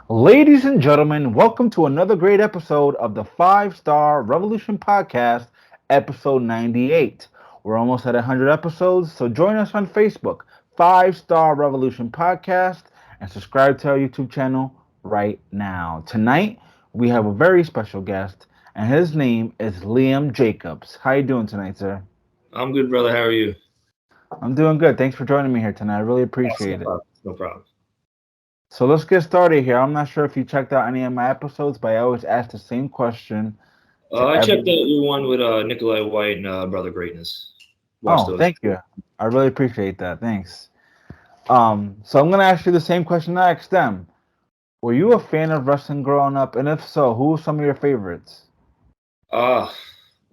Ladies and gentlemen, welcome to another great episode of the Five Star Revolution Podcast, episode 98. We're almost at 100 episodes, so join us on Facebook, Five Star Revolution Podcast, and subscribe to our YouTube channel right now. Tonight, we have a very special guest, and his name is Liam Jacobs. How you doing tonight, sir? I'm good, brother. How are you? I'm doing good. Thanks for joining me here tonight. I really Yes, no appreciate it. problem. No problem. So let's get started here. I'm not sure if you checked out any of my episodes, but I always ask the same question to I checked every. out your one with Nikolai White and Brother Greatness. Watch Oh, those. thank you. I really appreciate that. Thanks. So I'm gonna ask you the same question I asked them. Were you a fan of wrestling growing up, and if so, who were some of your favorites? Uh,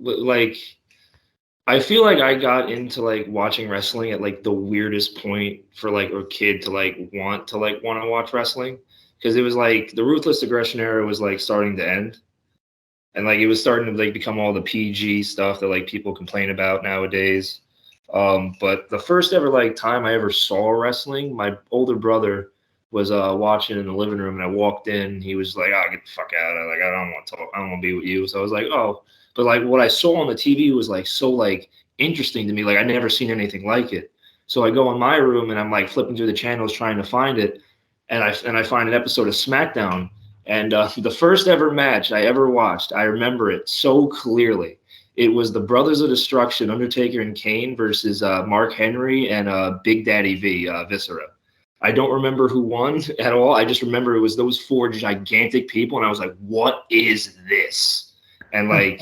like I feel like I got into like watching wrestling at like the weirdest point for like a kid to want to watch wrestling because it was like the ruthless aggression era was like starting to end and like it was starting to like become all the PG stuff that like people complain about nowadays. But the first ever like time I ever saw wrestling, my older brother was watching in the living room, and I walked in. He was like, "Oh, get the fuck out!" Like, I don't want to talk. I don't want to be with you. So I was like, "Oh," but like what I saw on the TV was like so like interesting to me. Like I never seen anything like it. So I go in my room and I'm like flipping through the channels trying to find it, and I find an episode of SmackDown. And the first ever match I ever watched, I remember it so clearly. It was the Brothers of Destruction, Undertaker and Kane versus Mark Henry and Big Daddy V, Viscera. I don't remember who won at all. I just remember it was those four gigantic people, and I was like, "What is this?" And like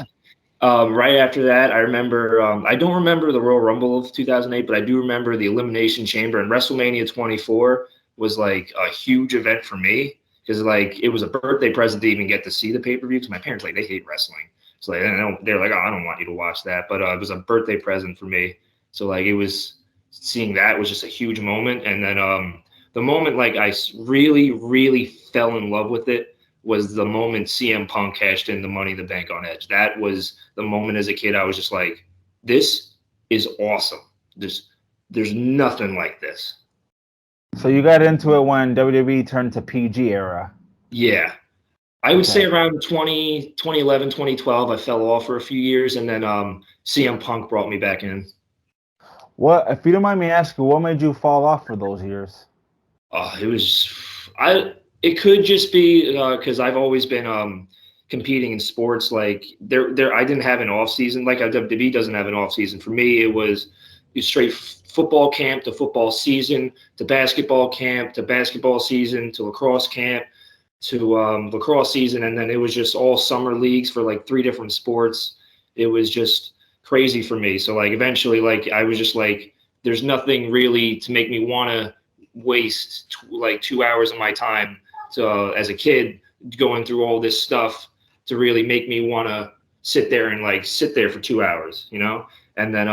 right after that, I remember. I don't remember the Royal Rumble of 2008, but I do remember the Elimination Chamber and WrestleMania 24 was like a huge event for me because like it was a birthday present to even get to see the pay per view because my parents like they hate wrestling, so like they're like, "Oh, I don't want you to watch that," but it was a birthday present for me. So like it was seeing that was just a huge moment, and then the moment like really fell in love with it was the moment CM Punk cashed in the Money in the Bank on Edge. That was the moment as a kid I was just like, this is awesome. There's nothing like this. So you got into it when WWE turned to PG era. Yeah. I would say Okay. around 2011, 2012, I fell off for a few years, and then CM Punk brought me back in. What, if you don't mind me asking, what made you fall off for those years? It was I. It could just be because I've always been competing in sports. Like I didn't have an off season. Like WWE doesn't have an off season. For me, it was straight football camp to football season to basketball camp to basketball season to lacrosse camp to lacrosse season, and then it was just all summer leagues for like three different sports. It was just crazy for me. So like eventually, like I was just like, there's nothing really to make me want to waste like 2 hours of my time to, as a kid going through all this stuff to really make me want to sit there and like sit there for 2 hours, you know? And then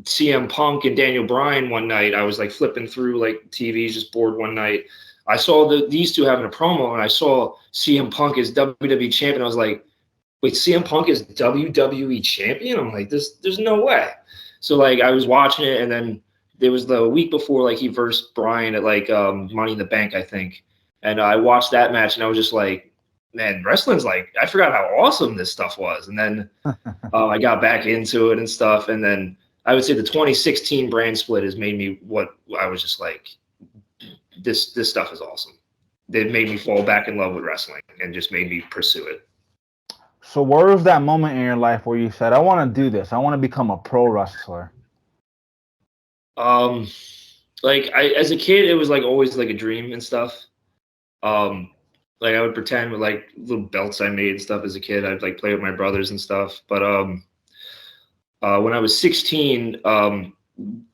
CM Punk and Daniel Bryan one night, I was like flipping through like TVs, just bored one night. I saw these two having a promo, and I saw CM Punk as WWE champion. I was like, wait, CM Punk is WWE champion? I'm like, there's no way. So like I was watching it, and then there was the week before like he versed Bryan at like Money in the Bank, I think. And I watched that match, and I was just like, man, wrestling's like I forgot how awesome this stuff was. And then I got back into it and stuff, and then I would say the 2016 brand split has made me what I was just like, this stuff is awesome. It made me fall back in love with wrestling and just made me pursue it. So where was that moment in your life where you said, I want to do this? I want to become a pro wrestler? Um, like I as a kid, it was like always like a dream and stuff. Um, like I would pretend with like little belts I made and stuff as a kid. I'd like play with my brothers and stuff. But when I was 16,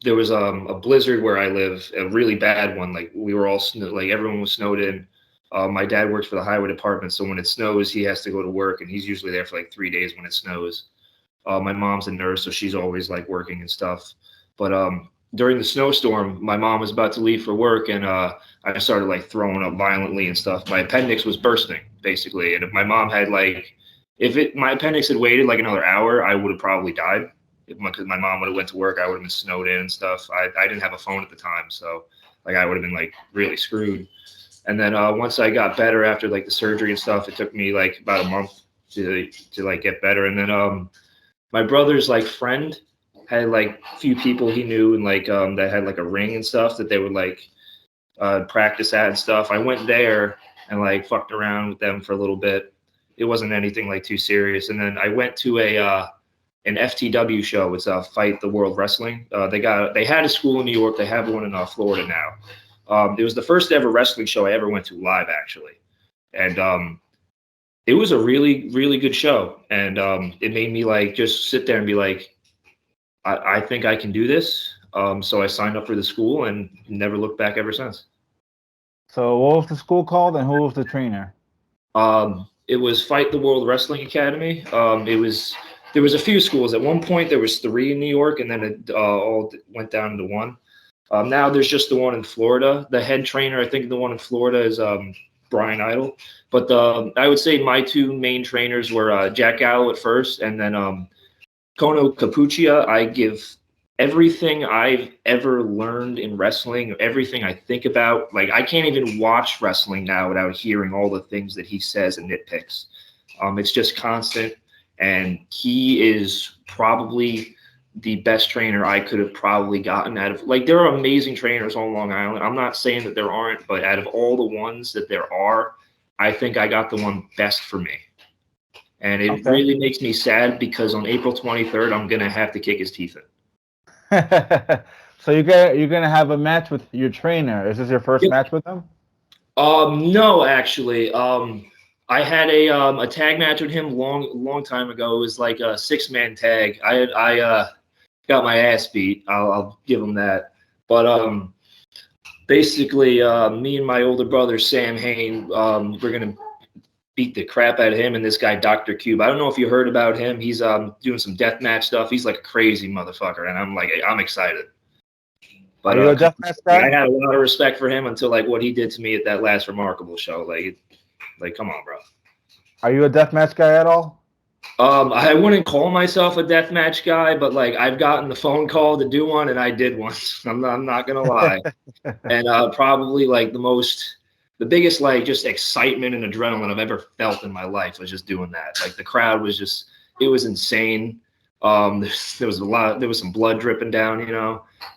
there was a blizzard where I live, a really bad one. Like we were all like everyone was snowed in. My dad works for the highway department, so when it snows, he has to go to work, and he's usually there for like 3 days when it snows. My mom's a nurse, so she's always like working and stuff. But during the snowstorm, my mom was about to leave for work, and I started like throwing up violently and stuff. My appendix was bursting basically, and if my mom had like, if it my appendix had waited like another hour, I would have probably died. Because my mom would have went to work, I would have been snowed in and stuff. I didn't have a phone at the time, so like I would have been like really screwed. And then once I got better after like the surgery and stuff, it took me like about a month to like get better. And then my brother's like friend had like a few people he knew and like that had like a ring and stuff that they would like practice at and stuff. I went there and like fucked around with them for a little bit. It wasn't anything like too serious. And then I went to a an FTW show. It's Fight the World Wrestling. They had a school in New York. They have one in Florida now. It was the first ever wrestling show I ever went to live, actually, and it was a really really good show. And it made me like just sit there and be like, I think I can do this. So I signed up for the school and never looked back ever since. So what was the school called, and who was the trainer? It was Fight the World Wrestling Academy. It was there was a few schools. At one point, there was three in New York, and then it all went down to one. Now there's just the one in Florida. The head trainer, I think, the one in Florida is Brian Idle. But I would say my two main trainers were Jack Gallo at first, and then Kono Capuccia. I give everything I've ever learned in wrestling, everything I think about. Like I can't even watch wrestling now without hearing all the things that he says and nitpicks. It's just constant, and he is probably the best trainer I could have probably gotten out of. Like there are amazing trainers on Long Island. I'm not saying that there aren't, but out of all the ones that there are, I think I got the one best for me. And it Okay. really makes me sad because on April 23rd, I'm gonna have to kick his teeth in. So you're gonna have a match with your trainer. Is this your first Yep. match with him? No, actually. I had a tag match with him long time ago. It was like a 6-man tag. I got my ass beat. I'll give him that. But basically, me and my older brother Sam Hain, we're gonna beat the crap out of him and this guy Dr. Cube. I don't know if you heard about him. He's doing some deathmatch stuff. He's like a crazy motherfucker, and I'm excited. Are But you a deathmatch I guy? had a lot of respect for him until like what he did to me at that last Remarkable show. Like come on, bro. Are you a deathmatch guy at all? I wouldn't call myself a deathmatch guy, but like I've gotten the phone call to do one, and I did one. I'm not gonna lie, and probably like the biggest like just excitement and adrenaline I've ever felt in my life was just doing that. Like the crowd was just, it was insane. There was there was some blood dripping down.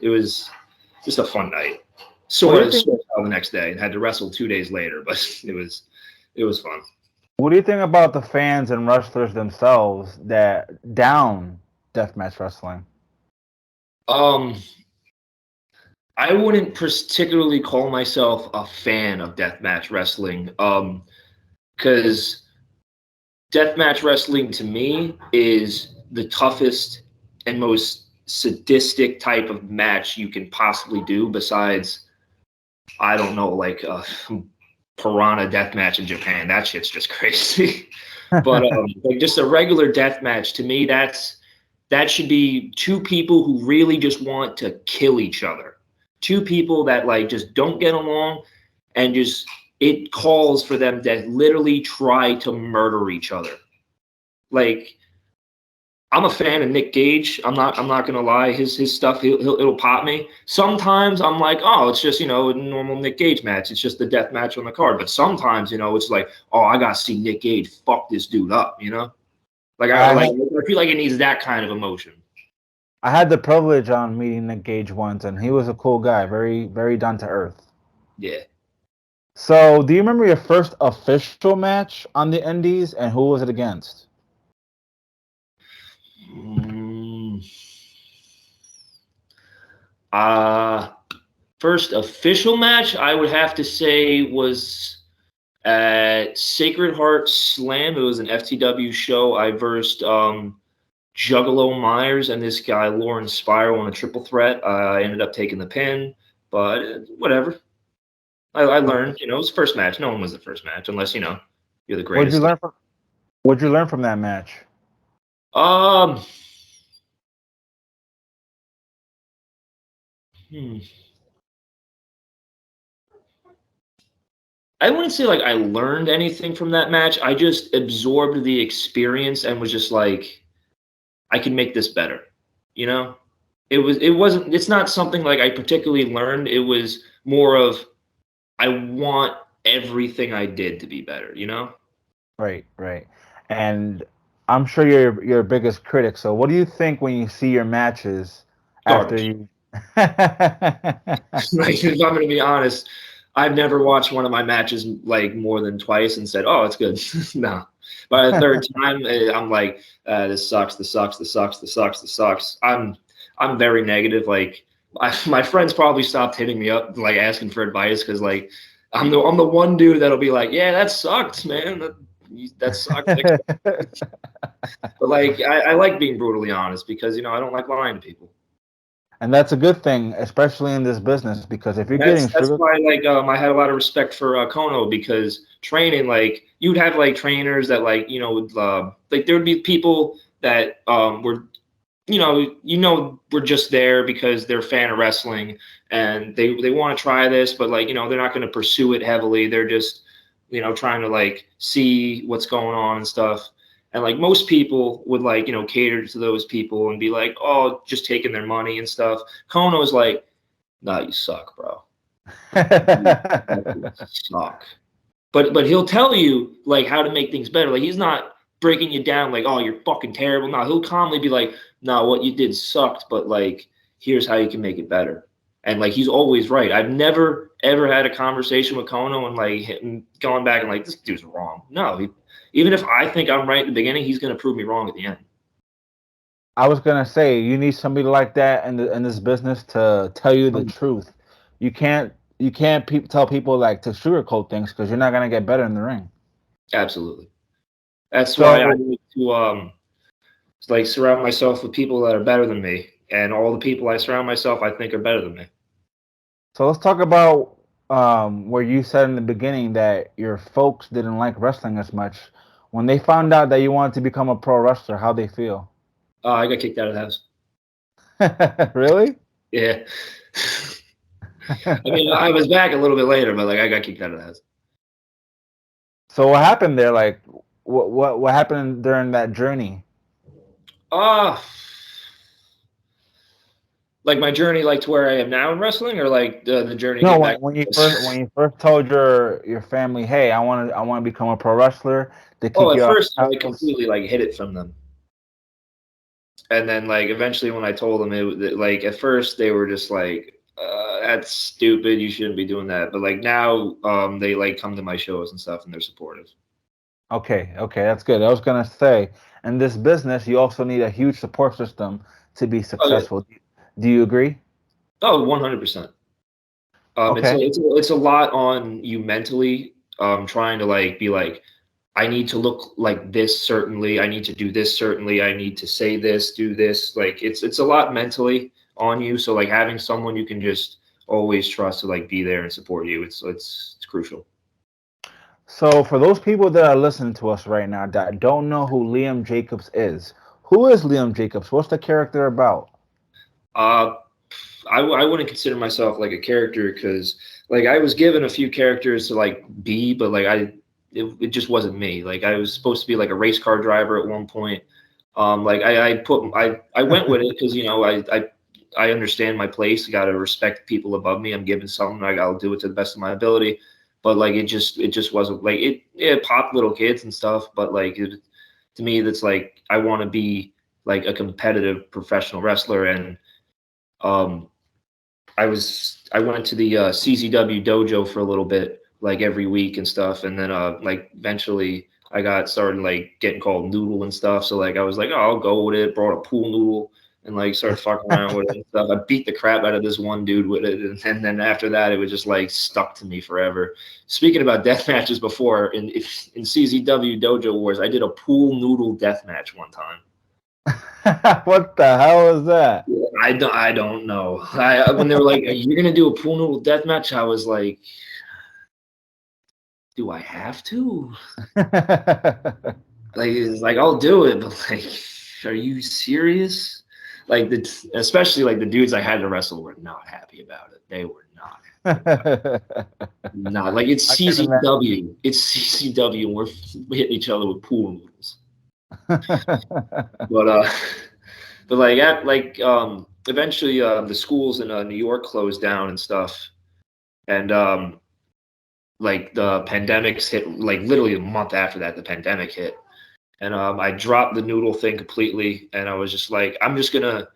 It was just a fun night. What do you think? Sort of the next day and had to wrestle 2 days later, but it was fun. What do you think about the fans and wrestlers themselves that down deathmatch wrestling? Um, I wouldn't particularly call myself a fan of deathmatch wrestling. Because deathmatch wrestling to me is the toughest and most sadistic type of match you can possibly do. Besides, I don't know, like piranha death match in Japan. That shit's just crazy. But like just a regular death match to me, that should be two people who really just want to kill each other. Two people that like just don't get along and just it calls for them to literally try to murder each other. Like I'm a fan of Nick Gage. I'm not gonna lie. His stuff it'll pop me. Sometimes I'm like, oh, it's just a normal Nick Gage match. It's just the death match on the card. But sometimes it's like, oh, I gotta see Nick Gage fuck this dude up. Like I had, I feel like it needs that kind of emotion. I had the privilege on meeting Nick Gage once, and he was a cool guy, very very down to earth. Yeah. So, do you remember your first official match on the Indies, and who was it against? Mm, uh First official match I would have to say was at Sacred Heart Slam. It was an FTW show. I versed Juggalo Myers and this guy Lauren Spiral in a triple threat. I ended up taking the pin, but whatever. I Okay. learned, it was the first match. No one was the first match unless you're the What'd you greatest. learn from What'd you learn from that match? Um, hmm. I wouldn't say like I learned anything from that match. I just absorbed the experience and was just like, I can make this better. You know, it's not something like I particularly learned. It was more of I want everything I did to be better, you know? Right, right. And I'm sure you're your biggest critic. So what do you think when you see your matches after Garbage. you Like, if I'm going to be honest, I've never watched one of my matches like more than twice and said, "Oh, it's good." No. By the third time, I'm like, "This sucks. This sucks. This sucks. This sucks. This sucks." I'm very negative. Like, my friends probably stopped hitting me up, like asking for advice, because like I'm the one dude that'll be like, "Yeah, that sucked, man. That sucked." But like, I like being brutally honest because I don't like lying to people. And that's a good thing, especially in this business, because if you're getting That's sugar why like I had a lot of respect for Kono because training like you'd have like trainers that like would like there would be people that were were just there because they're a fan of wrestling and they want to try this but like they're not going to pursue it heavily. They're just trying to like see what's going on and stuff. And like most people would like cater to those people and be like, oh, just taking their money and stuff. Kono is like, nah, you suck, bro. You fucking suck. But he'll tell you like how to make things better. Like he's not breaking you down like, oh, you're fucking terrible. No, he'll calmly be like, no, what you did sucked, but like here's how you can make it better. And like he's always right. I've never ever had a conversation with Kono and like him going back and like this dude's wrong. No, even if I think I'm right at the beginning, he's gonna prove me wrong at the end. I was gonna say you need somebody like that in this business to tell you the truth. You can't tell people like to sugarcoat things because you're not gonna get better in the ring. Absolutely. That's why I So need to like surround myself with people that are better than me. And all the people I surround myself, I think are better than me. so let's talk about where you said in the beginning that your folks didn't like wrestling as much. When they found out that you wanted to become a pro wrestler, how they feel? I got kicked out of the house. Really? Yeah. I mean, I was back a little bit later, but like I got kicked out of the house. So what happened there? Like, what happened during that journey? Ah, like my journey, like to where I am now in wrestling, or like the journey No, getting when, back. when you first when you first told your family, hey, I want to become a pro wrestler, they Oh, kick at you out first I of like the house. completely like hid it from them, and then like eventually when I told them like at first they were just like, "That's stupid. You shouldn't be doing that." But like now, they like come to my shows and stuff, and they're supportive. Okay, okay, that's good. I was gonna say, in this business, you also need a huge support system to be Oh yeah. successful. Do you agree? Oh, 100%. It's Okay. it's a lot on you mentally, trying to like be like, I need to look like this certainly. I need to do this certainly. I need to say this, do this. Like it's a lot mentally on you. So like having someone you can just always trust to like be there and support you. It's crucial. So for those people that are listening to us right now that don't know who Liam Jacobs is, who is Liam Jacobs? What's the character about? Uh, I wouldn't consider myself like a character because like I was given a few characters to like be, but like it just wasn't me. Like I was supposed to be like a race car driver at one point. Like I went with it because I understand my place. I got to respect people above me. I'm given something. I'll do it to the best of my ability. But like it just wasn't like it popped little kids and stuff. But like to me, that's like I want to be like a competitive professional wrestler and um I went to the CCW dojo for a little bit, like every week and stuff, and then like eventually I got started like getting called noodle and stuff. So like I was like, oh, I'll go with it. Brought a pool noodle and like started fucking around with it and stuff. I beat the crap out of this one dude with it, and then after that it was just like stuck to me forever. Speaking about death matches before in CCW dojo wars, I did a pool noodle death match one time. What the hell is that? I don't know. When they were like, "You're gonna do a pool noodle death match," I was like, "Do I have to?" Like, it's like I'll do it, but like, are you serious? Like especially like the dudes I had to wrestle were not happy about it. They were not happy about it. Not like it's I can imagine. CCW. It's CCW, and we're hitting each other with pool noodles. But but like at like eventually the schools in New York closed down and stuff, and like the pandemics hit, like literally a month after that, the pandemic hit, and I dropped the noodle thing completely, and I was just like, I'm just gonna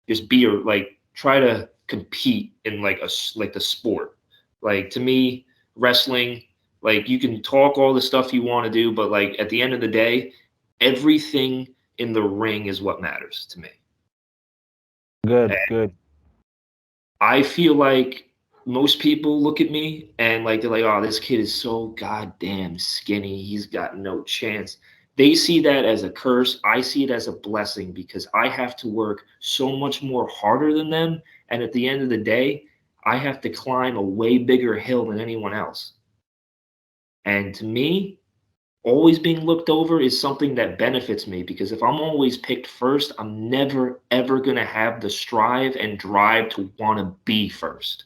just be like try to compete in like like the sport. Like to me, wrestling, like you can talk all the stuff you want to do, but like at the end of the day, everything in the ring is what matters to me. Good, good. I feel like most people look at me and like they're like, "Oh, this kid is so goddamn skinny. He's got no chance." They see that as a curse. I see it as a blessing because I have to work so much more harder than them, and at the end of the day, I have to climb a way bigger hill than anyone else. And to me, always being looked over is something that benefits me because if I'm always picked first, I'm never ever going to have the strive and drive to want to be first.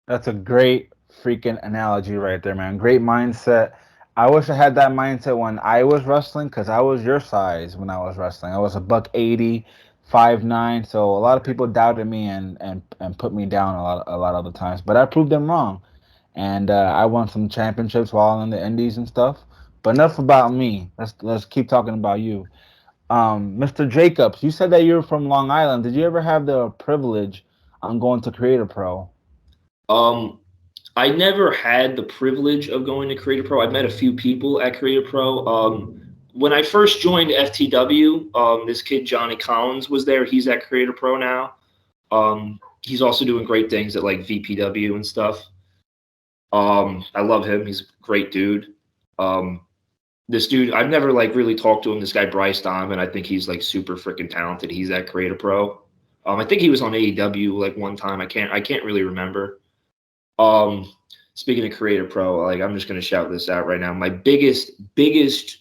That's a great freaking analogy right there, man. Great mindset. I wish I had that mindset when I was wrestling because I was your size when I was wrestling. I was a buck 80, 5'9". So a lot of people doubted me and put me down a lot of the times. But I proved them wrong. And I won some championships while in the Indies and stuff. But enough about me. Let's keep talking about you. Mr. Jacobs, you said that you're from Long Island. Did you ever have the privilege on going to Creator Pro? Um, I never had the privilege of going to Creator Pro. I met a few people at Creator Pro. When I first joined FTW, this kid Johnny Collins was there. He's at Creator Pro now. He's also doing great things at like VPW and stuff. I love him. He's a great dude. Um, this dude, I've never like really talked to him. This guy Bryce Diamond, I think he's like super freaking talented. He's at Creator Pro. I think he was on AEW like one time. I can't really remember. Um, Speaking of Creator Pro, like I'm just gonna shout this out right now. My biggest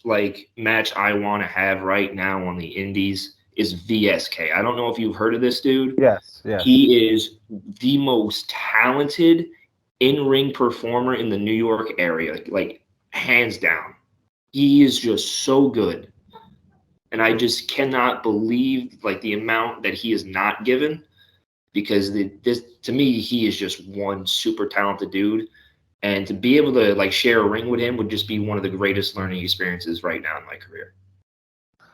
like match I want to have right now on the Indies is VSK. I don't know if you've heard of this dude. Yes, yes. He is the most talented in-ring performer in the New York area, like hands down. He is just so good, and I just cannot believe like the amount that he is not given because this to me he is just one super talented dude, and to be able to like share a ring with him would just be one of the greatest learning experiences right now in my career.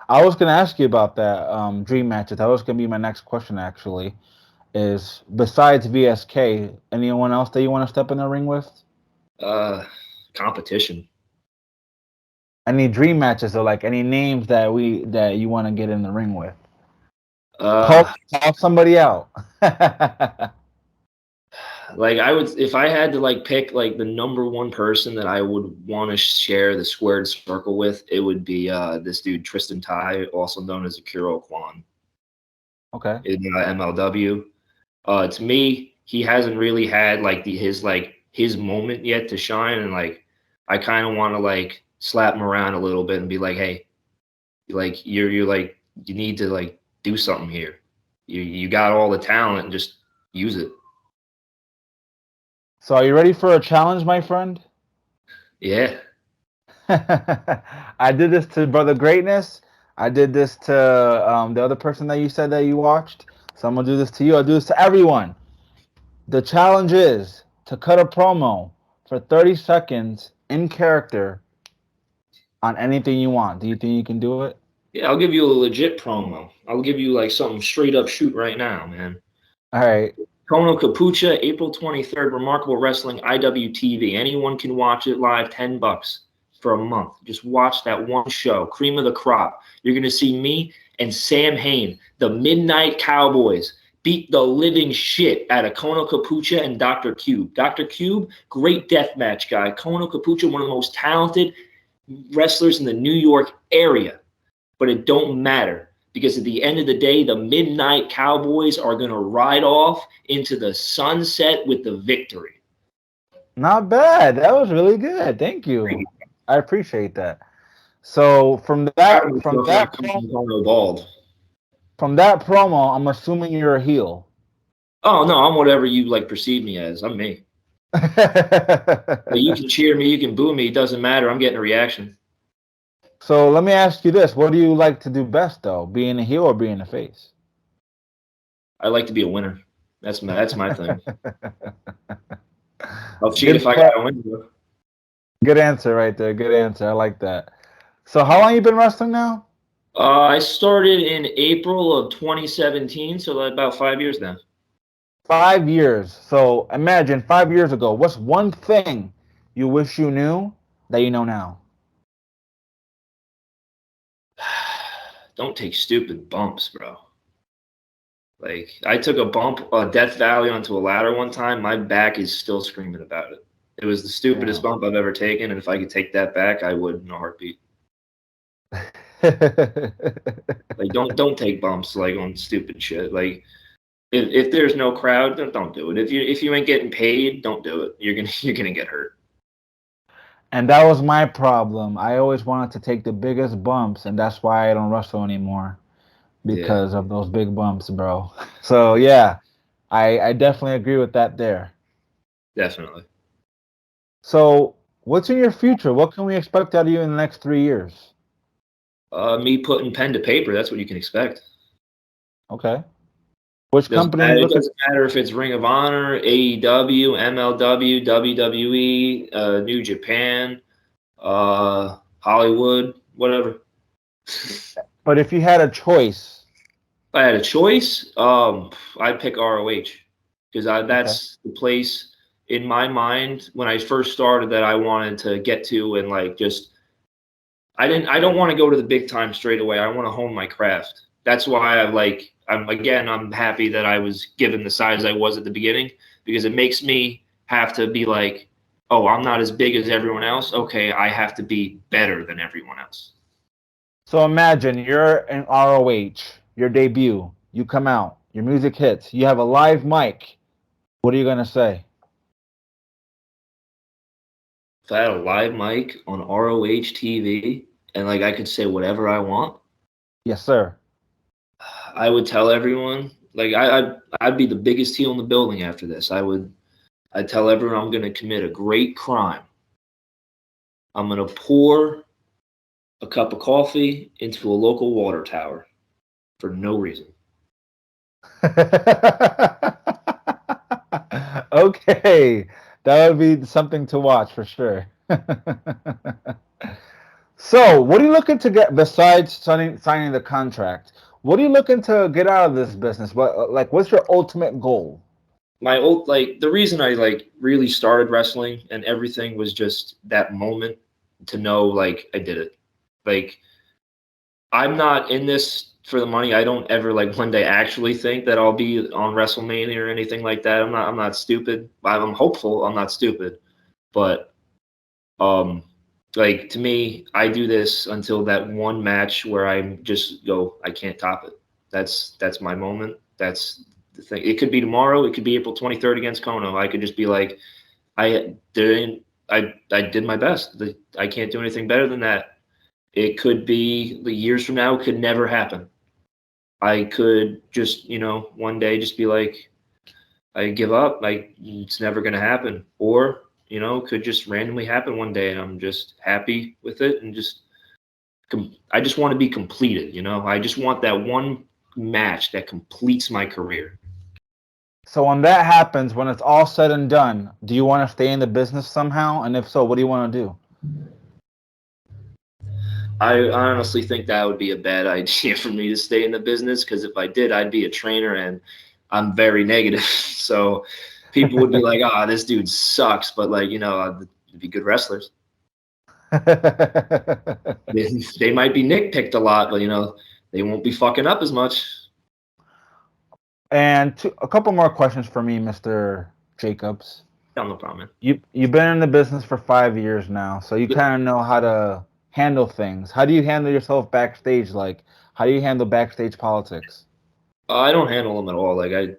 I was gonna ask you about that dream matches. That was gonna be my next question actually. Is besides VSK, anyone else that you want to step in the ring with? Uh, Competition. Any dream matches or like any names that you want to get in the ring with? Uh, Call somebody out. like I would if I had to like pick like the number one person that I would want to share the squared circle with, it would be this dude Tristan Ty, also known as Akira Kwan Okay. in MLW. To me, he hasn't really had like his moment yet to shine, and like I kind of want to like slap him around a little bit and be like, hey, like you're like you need to like do something here. You got all the talent, just use it. So are you ready for a challenge, my friend? Yeah. I did this to Brother Greatness. I did this to the other person that you said that you watched. So I'm gonna do this to you. I'll do this to everyone. The challenge is to cut a promo for 30 seconds in character on anything you want. Do you think you can do it? Yeah, I'll give you a legit promo. I'll give you like something straight up shoot right now, man. All right. Kono Capucha, April 23rd, Remarkable Wrestling, IWTV. Anyone can watch it live, $10 for a month. Just watch that one show, cream of the crop. You're going to see me and Sam Hain, the Midnight Cowboys, beat the living shit out of Kono Capucha and Dr. Cube. Dr. Cube, great deathmatch guy. Kono Capucha, one of the most talented wrestlers in the New York area. But it don't matter because at the end of the day, the Midnight Cowboys are going to ride off into the sunset with the victory. Not bad. That was really good. Thank you. I appreciate that. So Bald. from that promo, I'm assuming you're a heel. Oh no, I'm whatever you like perceive me as. I'm me. But you can cheer me, you can boo me. It doesn't matter. I'm getting a reaction. So let me ask you this: what do you like to do best, though, being a heel or being a face? I like to be a winner. That's my thing. I'll cheat Good if I que- gotta win, bro. good answer right there. Good answer. I like that. So how long you been wrestling now? I started in April of 2017, so like about 5 years now. 5 years. So imagine 5 years ago. What's one thing you wish you knew that you know now? Don't take stupid bumps, bro. Like I took a bump, a Death Valley onto a ladder one time. My back is still screaming about it. It was the stupidest Damn. bump I've ever taken, and if I could take that back, I would in a heartbeat. Like don't take bumps like on stupid shit. Like if there's no crowd, don't do it. If you ain't getting paid, don't do it. You're gonna get hurt. And that was my problem. I always wanted to take the biggest bumps, and that's why I don't wrestle anymore Yeah, because of those big bumps, bro. So yeah, I definitely agree with that there. definitely. So what's in your future? What can we expect out of you in the next 3 years? Me putting pen to paper, that's what you can expect. Okay. Which Doesn't company are matter. you It looking? doesn't matter if it's Ring of Honor, AEW, MLW, WWE, New Japan, Hollywood, whatever. If But if you had a choice, I had a choice, I'd pick ROH because okay. that's the place in my mind when I first started that I wanted to get to and like just I don't want to go to the big time straight away. I want to hone my craft. That's why I'm happy that I was given the size I was at the beginning because it makes me have to be like, oh, I'm not as big as everyone else. Okay, I have to be better than everyone else. So imagine you're in ROH, your debut. You come out, your music hits, you have a live mic. What are you gonna say? If I had a live mic on ROH TV and like I could say whatever I want, Yes, sir. I would tell everyone like I'd be the biggest heel in the building after this. I'd tell everyone I'm going to commit a great crime. I'm going to pour a cup of coffee into a local water tower for no reason. Okay, that would be something to watch for sure. So, what are you looking to get besides signing the contract? What are you looking to get out of this business? What's your ultimate goal? My old like the reason I like really started wrestling and everything was just that moment to know like I did it. Like I'm not in this for the money. I don't ever like one day actually think that I'll be on WrestleMania or anything like that. I'm not stupid. I'm hopeful. I'm not stupid. But um like to me, I do this until that one match where I just go, I can't top it. That's my moment. That's the thing. It could be tomorrow. It could be April 23rd against Kono. I could just be like, I did my best. I can't do anything better than that. It could be the years from now. It could never happen. I could just one day just be like, I give up. Like it's never going to happen. Or could just randomly happen one day, and I'm just happy with it, and I just want to be completed. I just want that one match that completes my career. So, when that happens, when it's all said and done, do you want to stay in the business somehow? And if so, what do you want to do? I honestly think that would be a bad idea for me to stay in the business because if I did, I'd be a trainer, and I'm very negative. So people would be like, "Ah, this dude sucks," but like they'd be good wrestlers. They might be nitpicked a lot, but they won't be fucking up as much. And a couple more questions for me, Mr. Jacobs. Yeah, no problem, man. You've been in the business for 5 years now, so you Yep. kind of know how to handle things. How do you handle yourself backstage? Like, how do you handle backstage politics? I don't handle them at all. Like I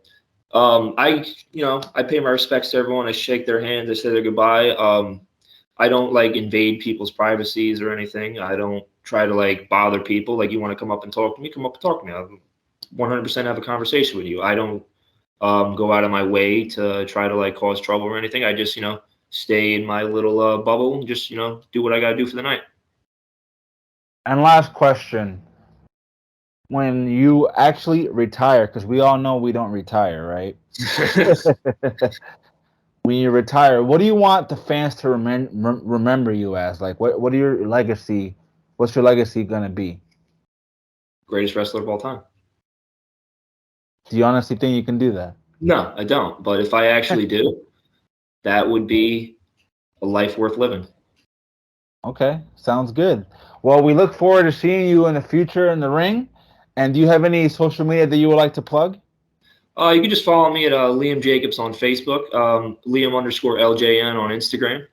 pay my respects to everyone. I shake their hands. I say their goodbye. I don't like invade people's privacies or anything. I don't try to like bother people. Like you want to come up and talk to me, come up and talk to me. I'll 100% have a conversation with you. I don't go out of my way to try to like cause trouble or anything. I just stay in my little bubble and just do what I got to do for the night. And last question: when you actually retire, because we all know we don't retire, right? when you retire, what do you want the fans to remember you as? Like, what are your legacy? What's your legacy gonna be? Greatest wrestler of all time. Do you honestly think you can do that? No, I don't. But if I actually do, that would be a life worth living. Okay, sounds good. Well, we look forward to seeing you in the future in the ring. And do you have any social media that you would like to plug? You can just follow me at Liam Jacobs on Facebook, Liam_LJN on Instagram.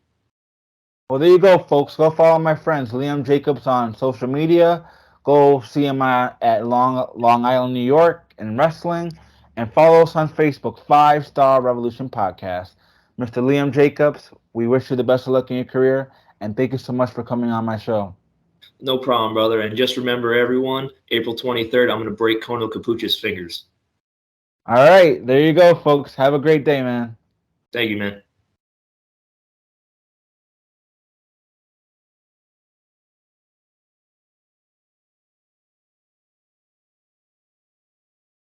Well, there you go, folks. Go follow my friends, Liam Jacobs, on social media. Go see him at Long Island, New York, in wrestling, and follow us on Facebook, Five Star Revolution Podcast. Mr. Liam Jacobs, we wish you the best of luck in your career, and thank you so much for coming on my show. No problem, brother. And just remember, everyone, April 23rd, I'm going to break Kono Capucha's fingers. All right, there you go, folks. Have a great day, man. Thank you, man.